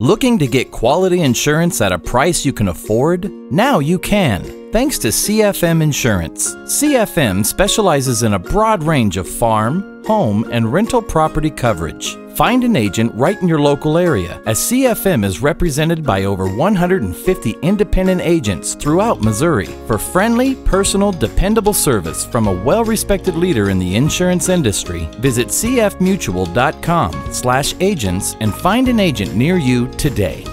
Looking to get quality insurance at a price you can afford? Now you can, thanks to CFM Insurance. CFM specializes in a broad range of farm, home, and rental property coverage. Find an agent right in your local area, as CFM is represented by over 150 independent agents throughout Missouri for friendly, personal, dependable service from a well-respected leader in the insurance industry. Visit cfmutual.com/agents and find an agent near you today.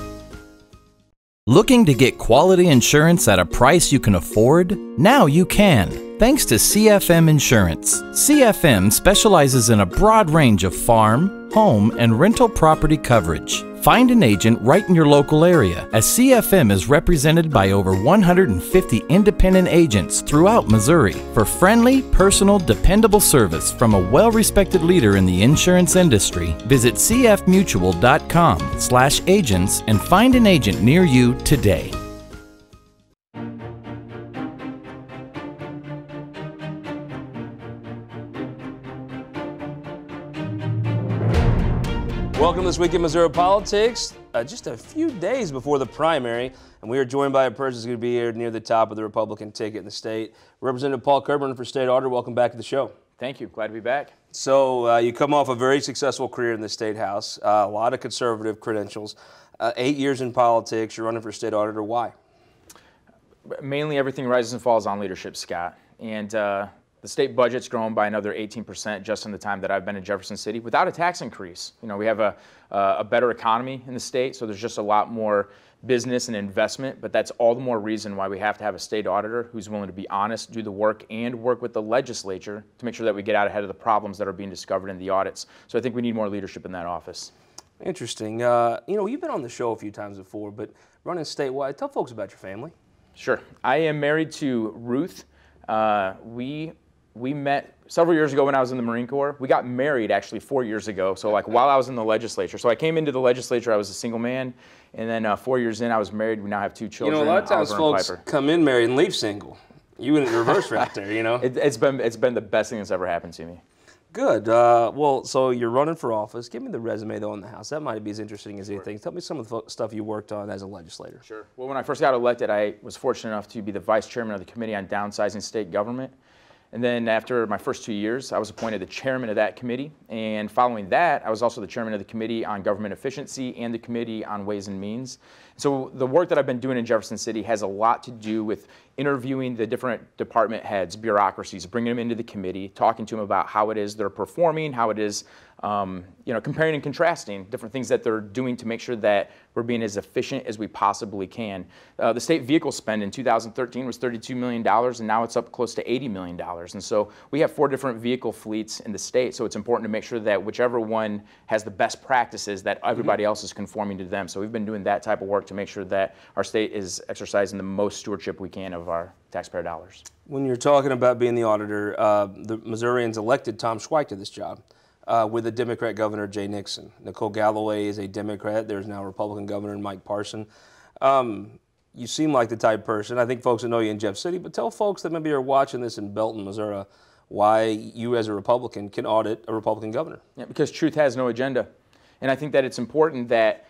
Looking to get quality insurance at a price you can afford? Now you can, thanks to CFM Insurance. CFM specializes in a broad range of farm, home, and rental property coverage. Find an agent right in your local area, as CFM is represented by over 150 independent agents throughout Missouri for friendly, personal, dependable service from a well-respected leader in the insurance industry. Visit cfmutual.com/agents and find an agent near you today. Welcome to This Week in Missouri Politics. Just a few days before the primary, and we are joined by a person who's going to be here near the top of the Republican ticket in the state. Representative Paul Kerben for State Auditor. Welcome back to the show. Thank you. Glad to be back. So you come off a very successful career in the State House, a lot of conservative credentials, 8 years in politics. You're running for State Auditor. Why? Mainly everything rises and falls on leadership, Scott. And the state budget's grown by another 18% just in the time that I've been in Jefferson City without a tax increase. You know, we have a better economy in the state, so there's just a lot more business and investment, but that's all the more reason why we have to have a state auditor who's willing to be honest, do the work, and work with the legislature to make sure that we get out ahead of the problems that are being discovered in the audits. So I think we need more leadership in that office. Interesting. You know, you've been on the show a few times before, but running statewide, tell folks about your family. Sure. I am married to Ruth. We met several years ago when I was in the Marine Corps. We got married actually 4 years ago, so like while I was in the legislature. So I came into the legislature, I was a single man, and then 4 years in, I was married. We now have two children. You know, a lot of times folks come in married and leave single. You went in reverse right there, you know? It's been the best thing that's ever happened to me. Good. Well, so you're running for office. Give me the resume, though, in the House. That might be as interesting as anything. Tell me some of the stuff you worked on as a legislator. Sure. Well, when I first got elected, I was fortunate enough to be the vice chairman of the Committee on Downsizing State Government. And then after my first 2 years, I was appointed the chairman of that committee. And following that, I was also the chairman of the Committee on Government Efficiency and the Committee on Ways and Means. So the work that I've been doing in Jefferson City has a lot to do with interviewing the different department heads, bureaucracies, bringing them into the committee, talking to them about how it is they're performing, how it is, you know, comparing and contrasting different things that they're doing to make sure that we're being as efficient as we possibly can. The state vehicle spend in 2013 was $32 million, and now it's up close to $80 million. And so we have 4 different vehicle fleets in the state, so it's important to make sure that whichever one has the best practices, that everybody else is conforming to them. So we've been doing that type of work to make sure that our state is exercising the most stewardship we can of our taxpayer dollars. When you're talking about being the auditor, the Missourians elected Tom Schweik to this job with a Democrat governor, Jay Nixon. Nicole Galloway is a Democrat. There's now a Republican governor, Mike Parson. You seem like the type of person. I think folks that know you in Jeff City, but tell folks that maybe are watching this in Belton, Missouri, why you as a Republican can audit a Republican governor. Yeah, because truth has no agenda. And I think that it's important that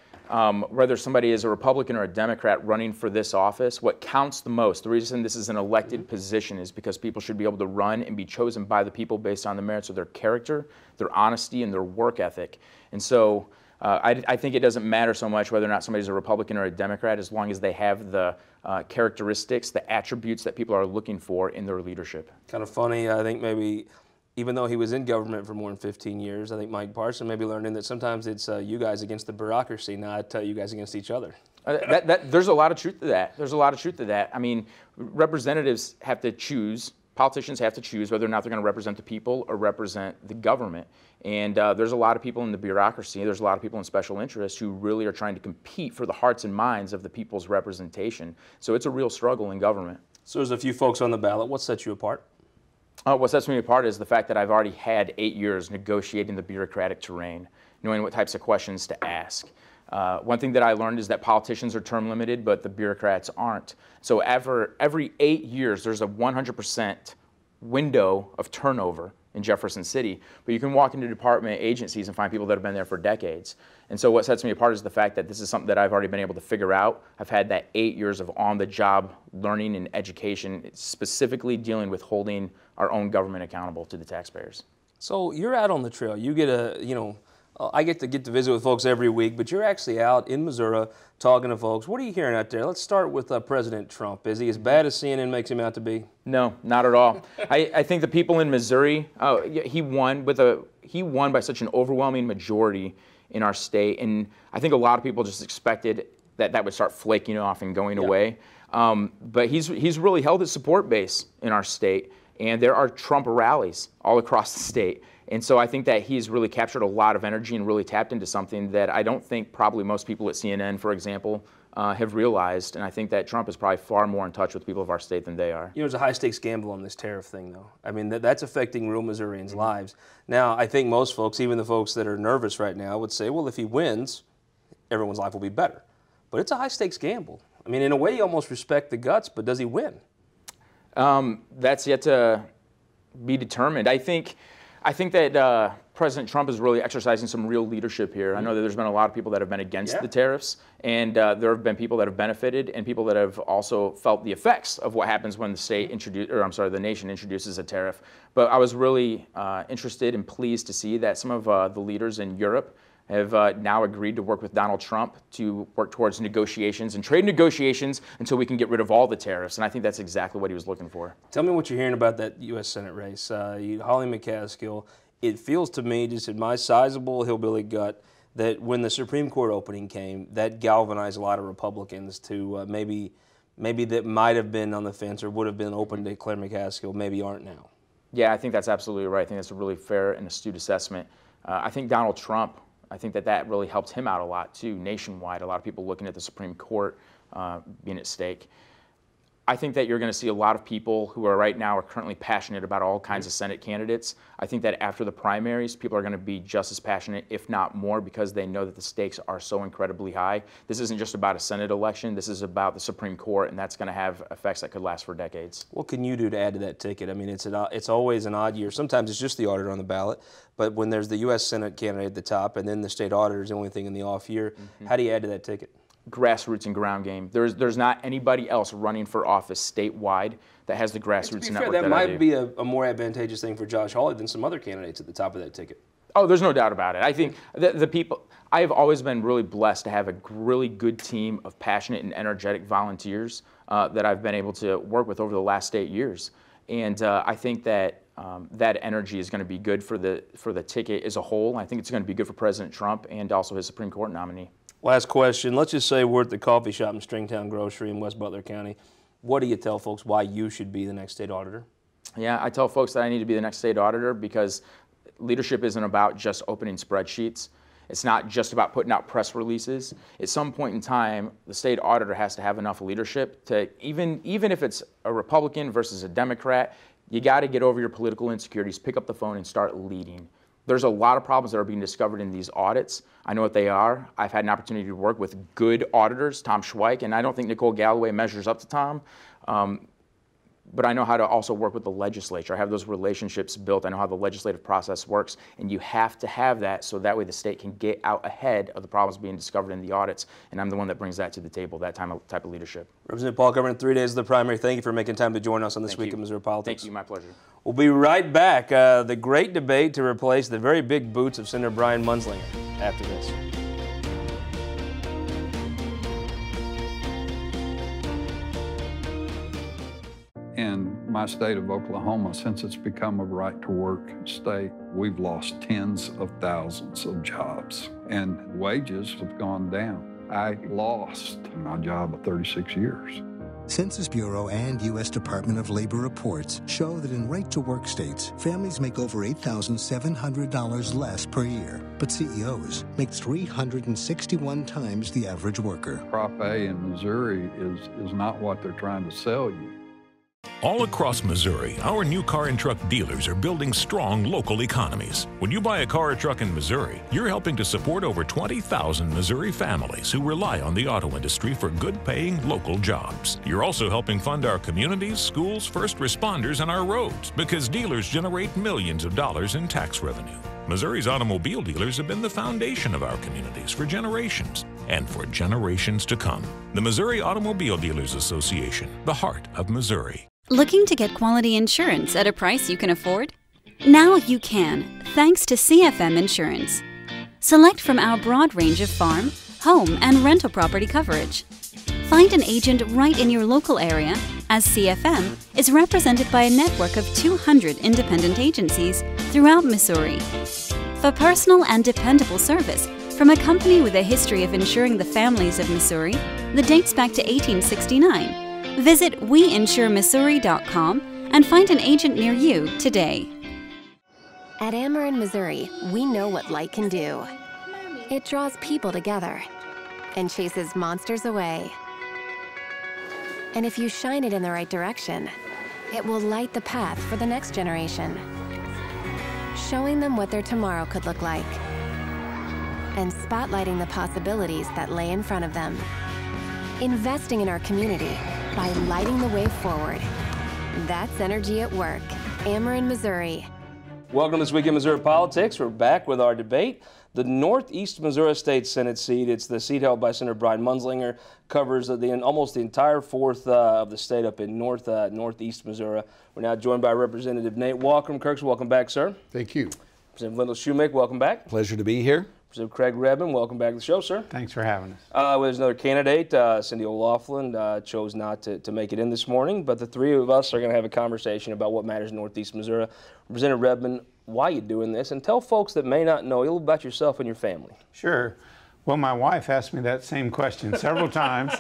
whether somebody is a Republican or a Democrat running for this office, what counts the most, the reason this is an elected position is because people should be able to run and be chosen by the people based on the merits of their character, their honesty, and their work ethic. And so I think it doesn't matter so much whether or not somebody's a Republican or a Democrat as long as they have the characteristics, the attributes that people are looking for in their leadership. Kind of funny, I think maybe even though he was in government for more than 15 years, I think Mike Parson may be learning that sometimes it's you guys against the bureaucracy, not you guys against each other. There's a lot of truth to that. There's a lot of truth to that. I mean, representatives have to choose, politicians have to choose whether or not they're going to represent the people or represent the government. And there's a lot of people in the bureaucracy, there's a lot of people in special interests who really are trying to compete for the hearts and minds of the people's representation. So it's a real struggle in government. So there's a few folks on the ballot. What sets you apart? What sets me apart is the fact that I've already had 8 years negotiating the bureaucratic terrain, knowing what types of questions to ask. One thing that I learned is that politicians are term limited, but the bureaucrats aren't. So every 8 years, there's a 100% window of turnover in Jefferson City, but you can walk into department agencies and find people that have been there for decades. And so what sets me apart is the fact that this is something that I've already been able to figure out. I've had that 8 years of on-the-job learning and education, specifically dealing with holding our own government accountable to the taxpayers. So you're out on the trail. You get I get to visit with folks every week, but you're actually out in Missouri talking to folks. What are you hearing out there? Let's start with President Trump. Is he as bad as CNN makes him out to be? No, not at all. I think the people in Missouri, he won by such an overwhelming majority in our state, and I think a lot of people just expected that would start flaking off and going away. But he's really held his support base in our state, and there are Trump rallies all across the state. And so I think that he's really captured a lot of energy and really tapped into something that I don't think probably most people at CNN, for example, have realized. And I think that Trump is probably far more in touch with people of our state than they are. You know, there's a high-stakes gamble on this tariff thing, though. I mean, that's affecting real Missourians' lives. Now, I think most folks, even the folks that are nervous right now, would say, well, if he wins, everyone's life will be better. But it's a high-stakes gamble. I mean, in a way, you almost respect the guts, but does he win? That's yet to be determined. I think that President Trump is really exercising some real leadership here. I know that there's been a lot of people that have been against the tariffs, and there have been people that have benefited and people that have also felt the effects of what happens when the nation introduces a tariff. But I was really interested and pleased to see that some of the leaders in Europe have now agreed to work with Donald Trump to work towards negotiations and trade negotiations until we can get rid of all the tariffs. And I think that's exactly what he was looking for. Tell me what you're hearing about that U.S. Senate race. Holly McCaskill, it feels to me, just in my sizable hillbilly gut, that when the Supreme Court opening came, that galvanized a lot of Republicans to maybe that might have been on the fence or would have been open to Claire McCaskill, maybe aren't now. Yeah, I think that's absolutely right. I think that's a really fair and astute assessment. I think Donald Trump, I think that really helped him out a lot too, nationwide. A lot of people looking at the Supreme Court being at stake. I think that you're going to see a lot of people who are right now are currently passionate about all kinds of Senate candidates. I think that after the primaries, people are going to be just as passionate, if not more, because they know that the stakes are so incredibly high. This isn't just about a Senate election. This is about the Supreme Court, and that's going to have effects that could last for decades. What can you do to add to that ticket? I mean, it's always an odd year. Sometimes it's just the auditor on the ballot, but when there's the U.S. Senate candidate at the top and then the state auditor is the only thing in the off year, how do you add to that ticket? Grassroots and ground game. There's not anybody else running for office statewide that has the grassroots network that might be a more advantageous thing for Josh Hawley than some other candidates at the top of that ticket. Oh, there's no doubt about it. I think the people, I have always been really blessed to have a really good team of passionate and energetic volunteers that I've been able to work with over the last 8 years. And I think that that energy is going to be good for the ticket as a whole. I think it's going to be good for President Trump and also his Supreme Court nominee. Last question. Let's just say we're at the coffee shop in Stringtown Grocery in West Butler County. What do you tell folks why you should be the next state auditor? Yeah, I tell folks that I need to be the next state auditor because leadership isn't about just opening spreadsheets. It's not just about putting out press releases. At some point in time, the state auditor has to have enough leadership to, even if it's a Republican versus a Democrat, you got to get over your political insecurities, pick up the phone and start leading. There's a lot of problems that are being discovered in these audits. I know what they are. I've had an opportunity to work with good auditors, Tom Schweik, and I don't think Nicole Galloway measures up to Tom. But I know how to also work with the legislature. I have those relationships built. I know how the legislative process works, and you have to have that so that way the state can get out ahead of the problems being discovered in the audits, and I'm the one that brings that to the table, that type of leadership. Representative Paul Gubern, 3 days of the primary. Thank you for making time to join us on This Week in Missouri Politics. Thank you, my pleasure. We'll be right back. The great debate to replace the very big boots of Senator Brian Munzlinger after this. In my state of Oklahoma, since it's become a right-to-work state, we've lost tens of thousands of jobs, and wages have gone down. I lost my job of 36 years. Census Bureau and U.S. Department of Labor reports show that in right-to-work states, families make over $8,700 less per year, but CEOs make 361 times the average worker. Prop A in Missouri is not what they're trying to sell you. All across Missouri, our new car and truck dealers are building strong local economies. When you buy a car or truck in Missouri, you're helping to support over 20,000 Missouri families who rely on the auto industry for good-paying local jobs. You're also helping fund our communities, schools, first responders, and our roads, because dealers generate millions of dollars in tax revenue. Missouri's automobile dealers have been the foundation of our communities for generations and for generations to come. The Missouri Automobile Dealers Association, the heart of Missouri. Looking to get quality insurance at a price you can afford? Now you can, thanks to CFM Insurance. Select from our broad range of farm, home, and rental property coverage. Find an agent right in your local area, as CFM is represented by a network of 200 independent agencies throughout Missouri. For personal and dependable service from a company with a history of insuring the families of Missouri that dates back to 1869, visit WeInsureMissouri.com and find an agent near you today. At Ameren, Missouri, we know what light can do. It draws people together and chases monsters away. And if you shine it in the right direction, it will light the path for the next generation, showing them what their tomorrow could look like, and spotlighting the possibilities that lay in front of them. Investing in our community by lighting the way forward. That's energy at work. Ameren, Missouri. Welcome to This Week in Missouri Politics. We're back with our debate. The Northeast Missouri State Senate seat, it's the seat held by Senator Brian Munzlinger, covers almost the entire fourth of the state up in Northeast Missouri. We're now joined by Representative Nate Walker-Kirks. Welcome back, sir. Thank you. Representative Lyndall Shumake, welcome back. Pleasure to be here. Representative Craig Redmond, welcome back to the show, sir. Thanks for having us. There's another candidate, Cindy O'Laughlin, chose not to make it in this morning, but the three of us are going to have a conversation about what matters in Northeast Missouri. Representative Redmond, why are you doing this? And tell folks that may not know a little about yourself and your family. Sure. Well, my wife asked me that same question several times.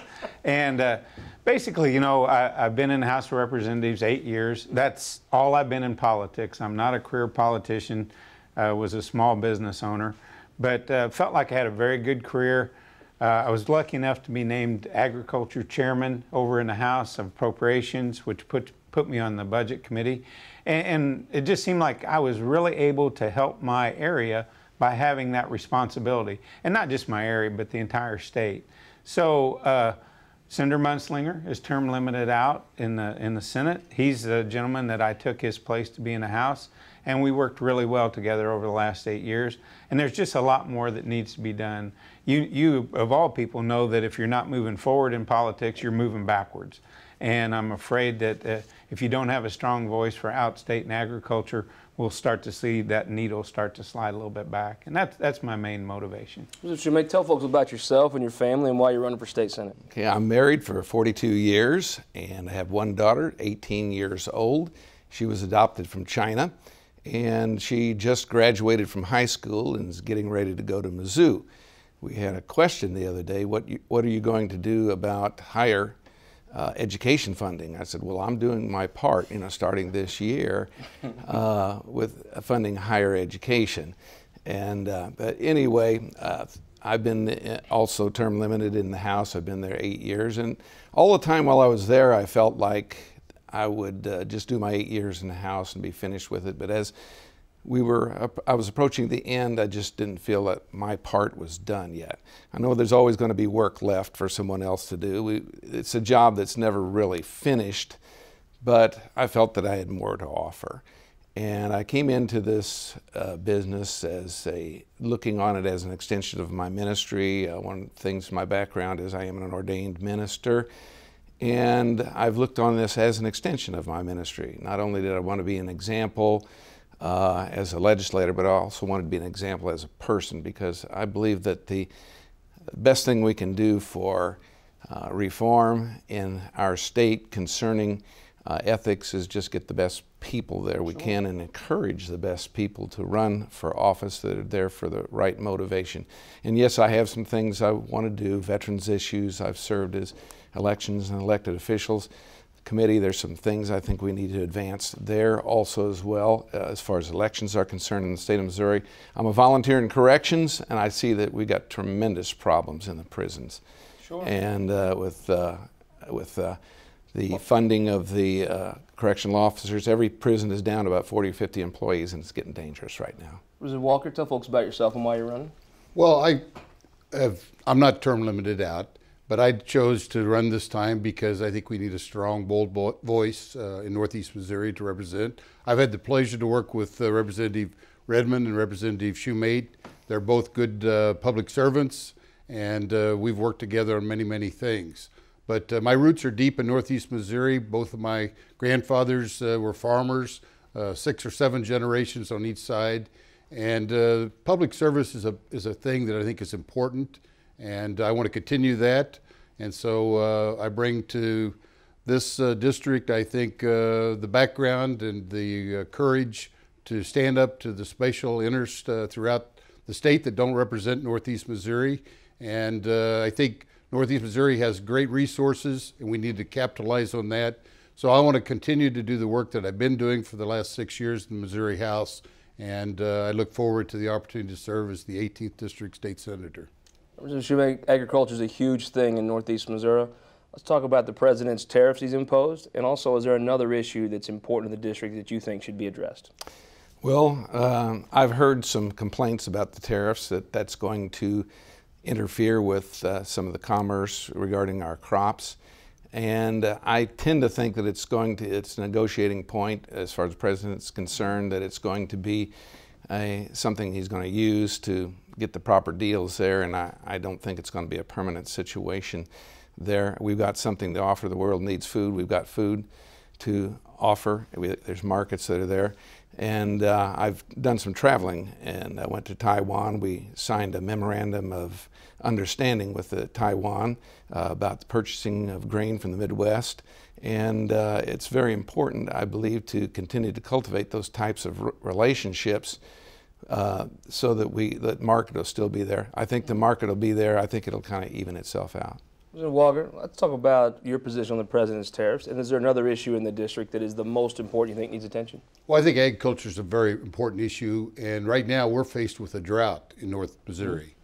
And basically, you know, I've been in the House of Representatives 8 years. That's all I've been in politics. I'm not a career politician. I was a small business owner. But felt like I had a very good career. I was lucky enough to be named Agriculture Chairman over in the House of Appropriations, which put me on the Budget Committee. And it just seemed like I was really able to help my area by having that responsibility. And not just my area, but the entire state. So Senator Munzlinger is term limited out in the Senate. He's the gentleman that I took his place to be in the House. And we worked really well together over the last 8 years. And there's just a lot more that needs to be done. You of all people, know that if you're not moving forward in politics, you're moving backwards. And I'm afraid that if you don't have a strong voice for outstate and agriculture, we'll start to see that needle start to slide a little bit back. And that's my main motivation. So you may tell folks about yourself and your family and why you're running for state Senate. Okay, I'm married for 42 years, and I have one daughter, 18 years old. She was adopted from China. And she just graduated from high school and is getting ready to go to Mizzou. We had a question the other day, what are you going to do about higher education funding? I said, well, I'm doing my part, starting this year with funding higher education. And but anyway, I've been also term limited in the House. I've been there 8 years. And all the time while I was there, I felt like I would just do my 8 years in the House and be finished with it. But as I was approaching the end, I just didn't feel that my part was done yet. I know there's always going to be work left for someone else to do. It's a job that's never really finished, but I felt that I had more to offer. And I came into this business as looking on it as an extension of my ministry. One of the things in my background is I am an ordained minister. And I've looked on this as an extension of my ministry. Not only did I want to be an example as a legislator, but I also wanted to be an example as a person, because I believe that the best thing we can do for reform in our state concerning ethics is just get the best people there we can and encourage the best people to run for office that are there for the right motivation. And yes, I have some things I want to do, veterans issues. I've served as elections and elected officials committee. There's some things I think we need to advance there also as well as far as elections are concerned in the state of Missouri. I'm a volunteer in corrections, and I see that we got tremendous problems in the prisons. Sure. And with the funding of the correctional officers. Every prison is down to about 40 or 50 employees, and it's getting dangerous right now. Representative Walker, tell folks about yourself and why you're running. Well, I'm not term limited out, but I chose to run this time because I think we need a strong, bold voice in Northeast Missouri to represent. I've had the pleasure to work with Representative Redmond and Representative Shumate. They're both good public servants, and we've worked together on many, many things. But my roots are deep in Northeast Missouri. Both of my grandfathers were farmers, 6 or 7 generations on each side. And public service is a thing that I think is important, and I want to continue that. And so I bring to this district, I think, the background and the courage to stand up to the special interests throughout the state that don't represent Northeast Missouri. And I think Northeast Missouri has great resources, and we need to capitalize on that. So I want to continue to do the work that I've been doing for the last 6 years in the Missouri House, and I look forward to the opportunity to serve as the 18th District State Senator. Representative Shumate, agriculture is a huge thing in Northeast Missouri. Let's talk about the president's tariffs he's imposed, and also is there another issue that's important to the district that you think should be addressed? Well, I've heard some complaints about the tariffs, that's going to interfere with some of the commerce regarding our crops. And I tend to think that it's a negotiating point as far as the president's concerned, that it's going to be something he's going to use to get the proper deals there, and I don't think it's going to be a permanent situation there. We've got something to offer. The world needs food. We've got food to offer. There's markets that are there. And I've done some traveling, and I went to Taiwan. We signed a memorandum of understanding with Taiwan about the purchasing of grain from the Midwest. And it's very important, I believe, to continue to cultivate those types of relationships so that the market will still be there. I think the market will be there. I think it'll kind of even itself out. Mr. Walker, let's talk about your position on the president's tariffs. And is there another issue in the district that is the most important you think needs attention? Well, I think agriculture is a very important issue, and right now we're faced with a drought in North Missouri.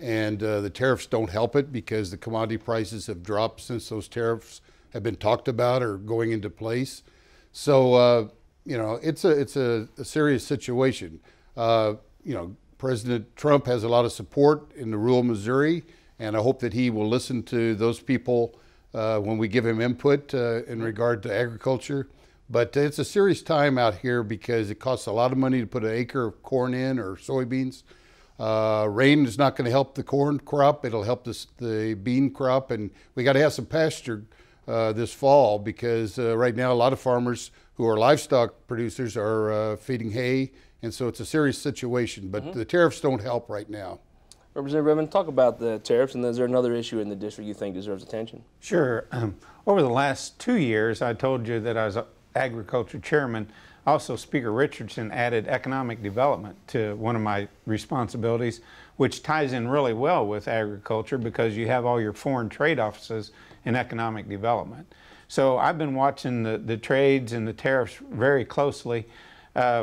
And the tariffs don't help it because the commodity prices have dropped since those tariffs have been talked about or going into place. So, you know, it's a serious situation. You know, President Trump has a lot of support in the rural Missouri, and I hope that he will listen to those people when we give him input in regard to agriculture. But it's a serious time out here because it costs a lot of money to put an acre of corn in or soybeans. Rain is not going to help the corn crop. It'll help the bean crop, and we got to have some pasture this fall because right now a lot of farmers who are livestock producers are feeding hay, and so it's a serious situation. But the tariffs don't help right now. Representative Redmond, talk about the tariffs, and is there another issue in the district you think deserves attention? Sure. Over the last 2 years, I told you that I was agriculture chairman. Also, Speaker Richardson added economic development to one of my responsibilities, which ties in really well with agriculture because you have all your foreign trade offices in economic development. So I've been watching the trades and the tariffs very closely.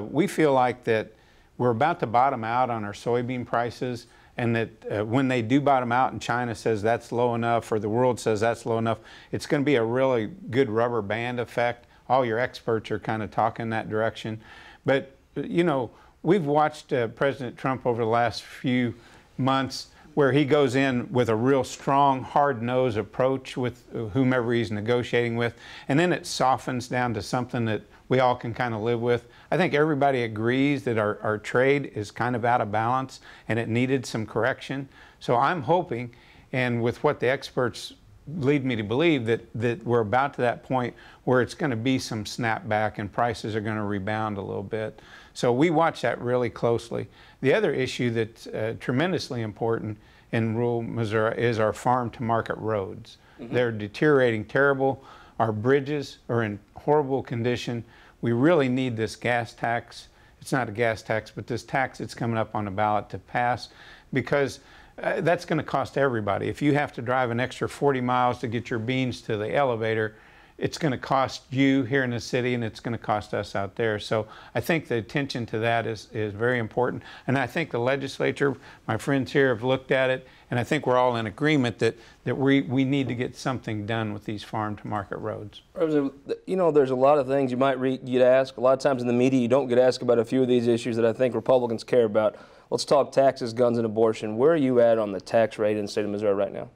We feel like that we're about to bottom out on our soybean prices, and that when they do bottom out and China says that's low enough or the world says that's low enough, it's going to be a really good rubber band effect. All your experts are kind of talking that direction. But, you know, we've watched President Trump over the last few months where he goes in with a real strong, hard-nosed approach with whomever he's negotiating with, and then it softens down to something that we all can kind of live with. I think everybody agrees that our trade is kind of out of balance and it needed some correction. So I'm hoping, and with what the experts lead me to believe, that we're about to that point where it's going to be some snapback and prices are going to rebound a little bit. So we watch that really closely. The other issue that's tremendously important in rural Missouri is our farm-to-market roads. They're deteriorating terrible. Our bridges are in horrible condition. We really need this gas tax. It's not a gas tax, but this tax that's coming up on the ballot to pass, because that's going to cost everybody. If you have to drive an extra 40 miles to get your beans to the elevator, it's going to cost you here in the city, and it's going to cost us out there. So I think the attention to that is very important. And I think the legislature, my friends here, have looked at it, and I think we're all in agreement that we need to get something done with these farm-to-market roads. You know, there's a lot of things you might get asked. A lot of times in the media, you don't get asked about a few of these issues that I think Republicans care about. Let's talk taxes, guns, and abortion. Where are you at on the tax rate in the state of Missouri right now?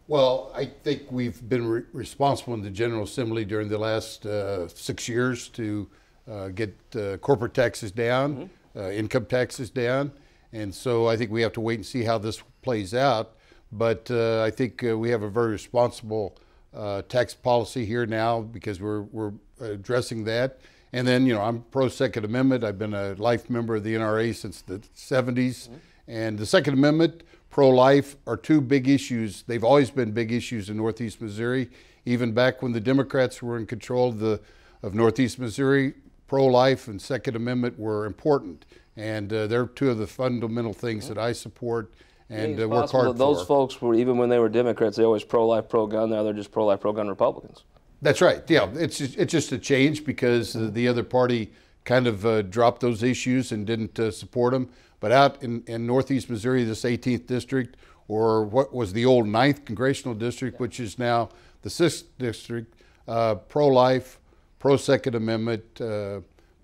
Well, I think we've been responsible in the General Assembly during the last 6 years to get corporate taxes down, income taxes down, and so I think we have to wait and see how this plays out. But I think we have a very responsible tax policy here now because we're addressing that. And then, you know, I'm pro Second Amendment. I've been a life member of the NRA since the 70s, and the Second Amendment, pro-life are two big issues. They've always been big issues in Northeast Missouri. Even back when the Democrats were in control of Northeast Missouri, pro-life and Second Amendment were important. And they're two of the fundamental things that I support and work hard for. Those folks were, even when they were Democrats, they always pro-life, pro-gun. Now they're just pro-life, pro-gun Republicans. That's right. Yeah, it's just a change because the other party kind of dropped those issues and didn't support them. But out in Northeast Missouri, this 18th district, or what was the old 9th congressional district, which is now the 6th district, pro-life, pro-Second Amendment,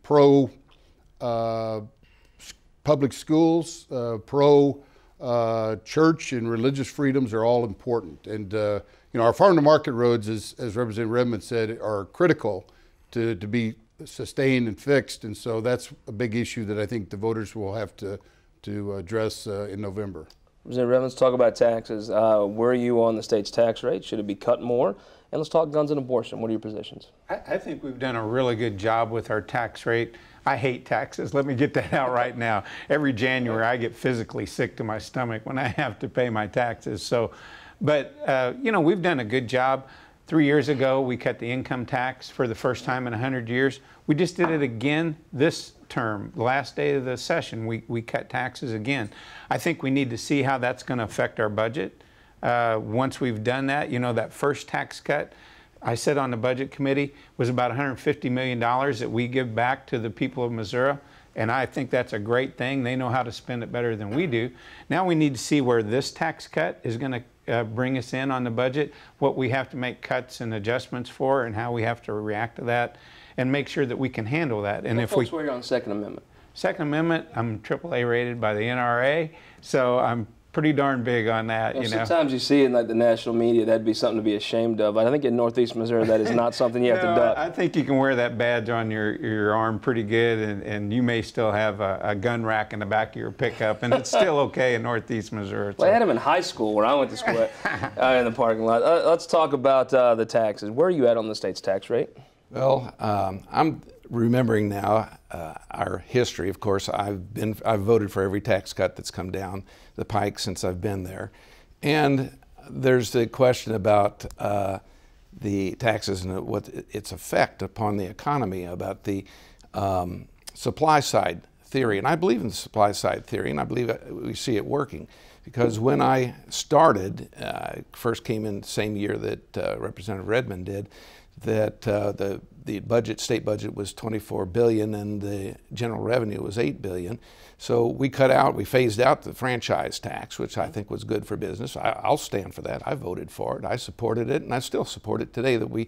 pro-public schools, pro-church and religious freedoms are all important. And you know, our farm-to-market roads, as Representative Redmond said, are critical to be sustained and fixed, and so that's a big issue that I think the voters will have to address in November. Representative Redmond, let's talk about taxes. Where are you on the state's tax rate? Should it be cut more? And let's talk guns and abortion. What are your positions? I think we've done a really good job with our tax rate. I hate taxes. Let me get that out right now. Every January, I get physically sick to my stomach when I have to pay my taxes. So, but you know, we've done a good job. 3 years ago, we cut the income tax for the first time in 100 years. We just did it again this term. The last day of the session, we cut taxes again. I think we need to see how that's going to affect our budget. Once we've done that, you know, that first tax cut, I said on the budget committee, was about $150 million that we give back to the people of Missouri. And I think that's a great thing. They know how to spend it better than we do. Now we need to see where this tax cut is going to bring us in on the budget, what we have to make cuts and adjustments for, and how we have to react to that, and make sure that we can handle that. And if folks, we're on Second Amendment. Second Amendment, I'm AAA rated by the NRA, so I'm pretty darn big on that. Well, you know, sometimes you see in like the national media that'd be something to be ashamed of. I think in Northeast Missouri that is not something you have to duck. I think you can wear that badge on your arm pretty good, and you may still have a gun rack in the back of your pickup, and it's still okay in Northeast Missouri. Well, I had them in high school where I went to school in the parking lot. Let's talk about the taxes. Where are you at on the state's tax rate? Well, I'm remembering now our history. Of course, I've voted for every tax cut that's come down the pike since I've been there, and there's the question about the taxes and what its effect upon the economy, about the supply side theory. And I believe in the supply side theory, and I believe we see it working, because when I started, first came in the same year that Representative Redmond did, that the state budget was $24 billion and the general revenue was $8 billion. So we phased out the franchise tax, which I think was good for business. I'll stand for that. I voted for it. I supported it, and I still support it today, that we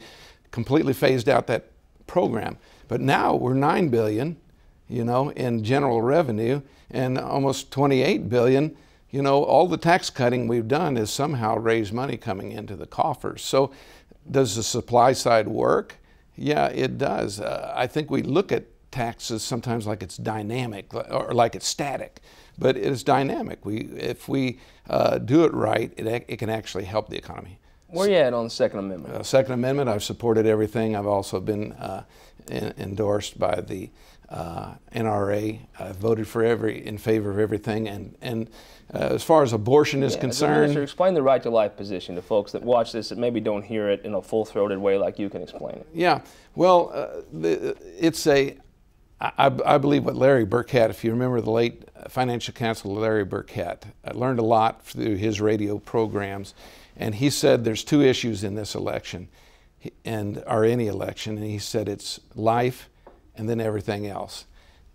completely phased out that program. But now we're $9 billion, you know, in general revenue, and almost $28 billion. You know, all the tax cutting we've done is somehow raised money coming into the coffers. So does the supply side work? Yeah, it does. I think we look at taxes sometimes like it's dynamic or like it's static, but it is dynamic. If we do it right, it can actually help the economy. Where are you at on the Second Amendment? Second Amendment, I've supported everything. I've also been endorsed by the NRA. I've voted for in favor of everything. And as far as abortion is concerned, Minister, explain the right to life position to folks that watch this that maybe don't hear it in a full-throated way like you can explain it. Yeah, well, I believe what Larry Burkett, if you remember the late financial counsel Larry Burkett, I learned a lot through his radio programs, and he said there's two issues in this election. or any election, and he said it's life and then everything else.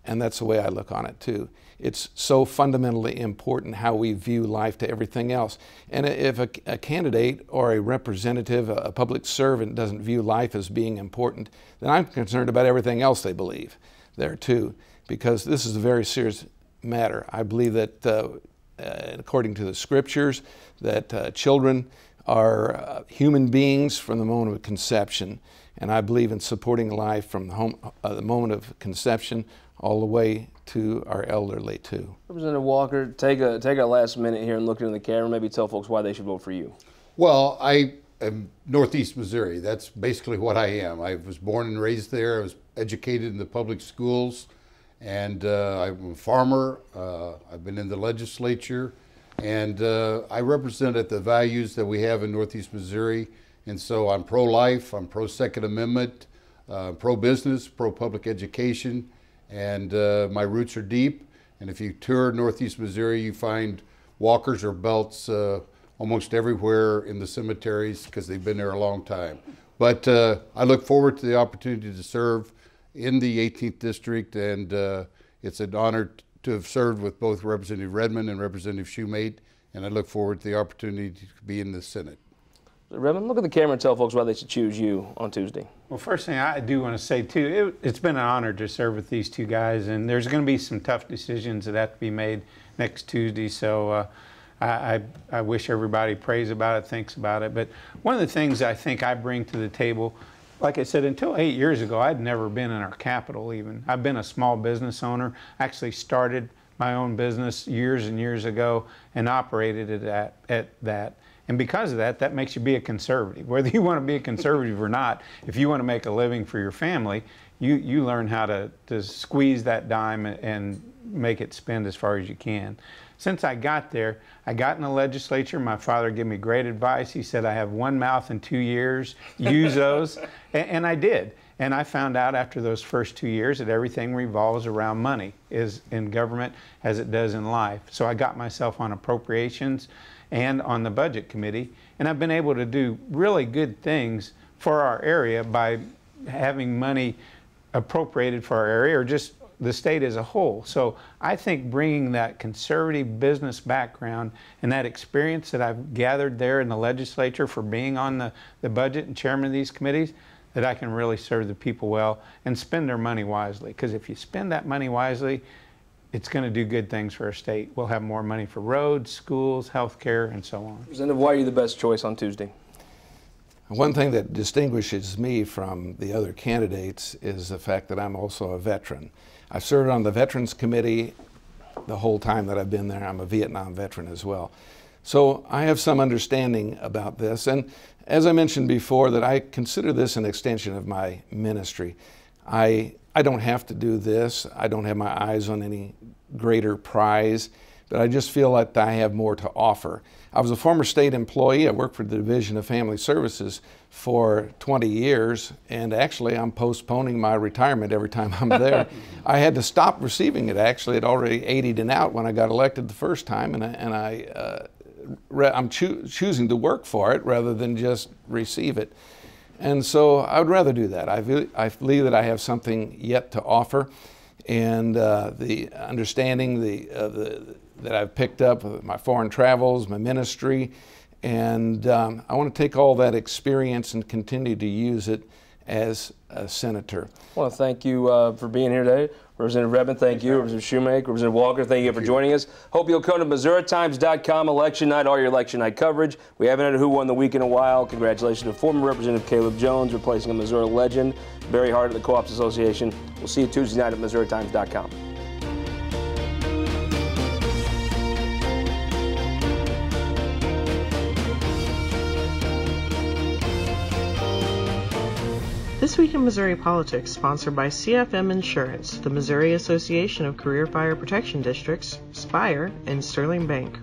And that's the way I look on it too. It's so fundamentally important how we view life to everything else. And if a candidate or a representative, a public servant doesn't view life as being important, then I'm concerned about everything else they believe there too, because this is a very serious matter. I believe that according to the scriptures, that children are human beings from the moment of conception, and I believe in supporting life from the moment of conception all the way to our elderly too. Representative Walker, take a last minute here and look into the camera, maybe tell folks why they should vote for you. Well, I am Northeast Missouri. That's basically what I am. I was born and raised there. I was educated in the public schools, and I'm a farmer. I've been in the legislature, and I represent the values that we have in Northeast Missouri. And so I'm pro-life, I'm pro-Second Amendment, pro-business, pro-public education, and my roots are deep. And if you tour Northeast Missouri, you find walkers or belts almost everywhere in the cemeteries because they've been there a long time. But I look forward to the opportunity to serve in the 18th District, and it's an honor to have served with both Representative Redmond and Representative Shumate, and I look forward to the opportunity to be in the Senate. Redmond, look at the camera and tell folks why they should choose you on Tuesday. Well, first thing I do want to say too, it's been an honor to serve with these two guys, and there's going to be some tough decisions that have to be made next Tuesday, so I wish everybody prays about it, thinks about it. But one of the things I think I bring to the table, like I said, until 8 years ago, I'd never been in our capital even. I've been a small business owner, actually started my own business years and years ago and operated it at that. And because of that, that makes you be a conservative. Whether you want to be a conservative or not, if you want to make a living for your family, you learn how to squeeze that dime and make it spend as far as you can. Since I got there, I got in the legislature. My father gave me great advice. He said, I have one mouth and 2 ears. Use those. And I did. And I found out after those first 2 years that everything revolves around money is in government as it does in life. So I got myself on appropriations and on the budget committee, and I've been able to do really good things for our area by having money appropriated for our area or just the state as a whole. So I think bringing that conservative business background and that experience that I've gathered there in the legislature for being on the budget and chairman of these committees, that I can really serve the people well and spend their money wisely. Because if you spend that money wisely, it's going to do good things for our state. We'll have more money for roads, schools, health care, and so on. Representative, why are you the best choice on Tuesday? One thing that distinguishes me from the other candidates is the fact that I'm also a veteran. I've served on the Veterans Committee the whole time that I've been there. I'm a Vietnam veteran as well. So I have some understanding about this. And as I mentioned before, that I consider this an extension of my ministry. I don't have to do this. I don't have my eyes on any greater prize, but I just feel like I have more to offer. I was a former state employee. I worked for the Division of Family Services for 20 years, and actually I'm postponing my retirement every time I'm there. I had to stop receiving it, actually. It already 80'd and out when I got elected the first time, I'm choosing to work for it rather than just receive it. And so I would rather do that. I believe that I have something yet to offer, and the understanding that I've picked up with my foreign travels, my ministry, and I want to take all that experience and continue to use it as a senator. I want to thank you for being here today. Representative Redmond, thank you. Representative Shumate, Representative Walker, thank you for joining us. Hope you'll come to MissouriTimes.com election night, all your election night coverage. We haven't had who won the week in a while. Congratulations to former Representative Caleb Jones, replacing a Missouri legend, Barry Hart of the Co-ops Association. We'll see you Tuesday night at MissouriTimes.com. This Week in Missouri Politics, sponsored by CFM Insurance, the Missouri Association of Career Fire Protection Districts, Spire, and Sterling Bank.